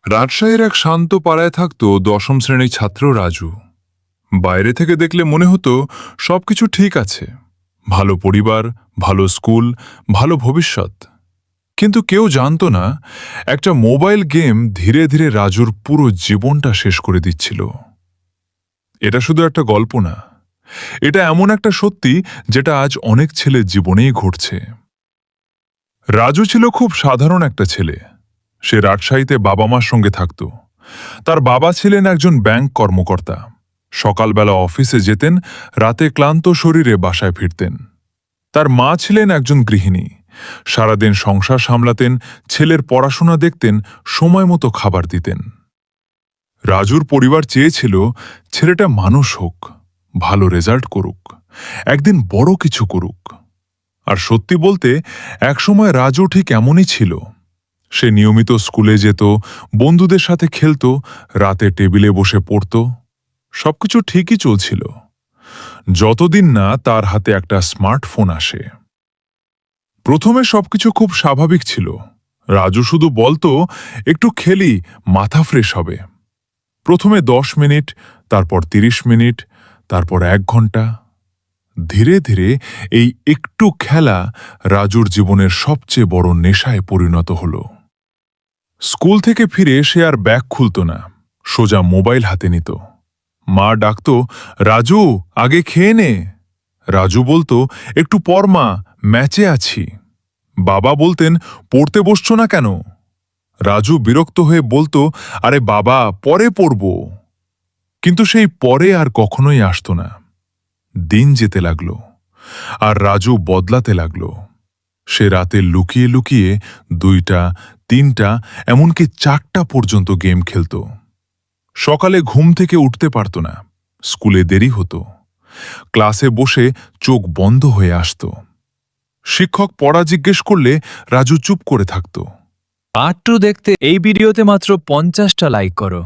রাজশাহীর এক শান্ত পাড়ায় থাকত দশম শ্রেণীর ছাত্র রাজু। বাইরে থেকে দেখলে মনে হতো সবকিছু ঠিক আছে, ভালো পরিবার, ভালো স্কুল, ভালো ভবিষ্যৎ। কিন্তু কেউ জানতো না একটা মোবাইল গেম ধীরে ধীরে রাজুর পুরো জীবনটা শেষ করে দিচ্ছিল। এটা শুধু একটা গল্প না, এটা এমন একটা সত্যি যেটা আজ অনেক ছেলের জীবনেই ঘটছে। রাজু ছিল খুব সাধারণ একটা ছেলে। সে রাজশাহীতে বাবা মার সঙ্গে থাকত। তার বাবা ছিলেন একজন ব্যাংক কর্মকর্তা। সকালবেলা অফিসে যেতেন, রাতে ক্লান্ত শরীরে বাসায় ফিরতেন। তার মা ছিলেন একজন গৃহিণী। সারাদিন সংসার সামলাতেন, ছেলের পড়াশোনা দেখতেন, সময় মতো খাবার দিতেন। রাজুর পরিবার চেয়েছিল ছেলেটা মানুষ হোক, ভালো রেজাল্ট করুক, একদিন বড় কিছু করুক। আর সত্যি বলতে একসময় রাজু ঠিক এমনই ছিল। সে নিয়মিত স্কুলে যেত, বন্ধুদের সাথে খেলত, রাতে টেবিলে বসে পড়ত। সবকিছু ঠিকই চলছিল, যতদিন না তার হাতে একটা স্মার্টফোন আসে। প্রথমে সবকিছু খুব স্বাভাবিক ছিল। রাজু শুধু বলতো, একটু খেলি, মাথা ফ্রেশ হবে। প্রথমে 10 মিনিট, তারপর 30 মিনিট, তারপর 1 ঘন্টা। ধীরে ধীরে এই একটু খেলা রাজুর জীবনের সবচেয়ে বড় নেশায় পরিণত হল। স্কুল থেকে ফিরে সে আর ব্যাগ খুলত না, সোজা মোবাইল হাতে নিত। মা ডাকত, রাজু আগে খেয়ে নে। রাজু বলতো, একটু পর মা, ম্যাচে আছি। বাবা বলতেন, পড়তে বসছ না কেন? রাজু বিরক্ত হয়ে বলতো, আরে বাবা, পরে পড়ব। কিন্তু সেই পরে আর কখনোই আসতো না। দিন যেতে লাগল, আর রাজু বদলাতে লাগল। সে রাতে লুকিয়ে লুকিয়ে 2টা, 3টা, এমনকি 4টা পর্যন্ত গেম খেলত। সকালে ঘুম থেকে উঠতে পারত না, স্কুলে দেরি হতো, ক্লাসে বসে চোখ বন্ধ হয়ে আসত। শিক্ষক পড়া জিজ্ঞেস করলে রাজু চুপ করে থাকত। পার্ট 2 দেখতে এই ভিডিওতে মাত্র 50টা লাইক করো।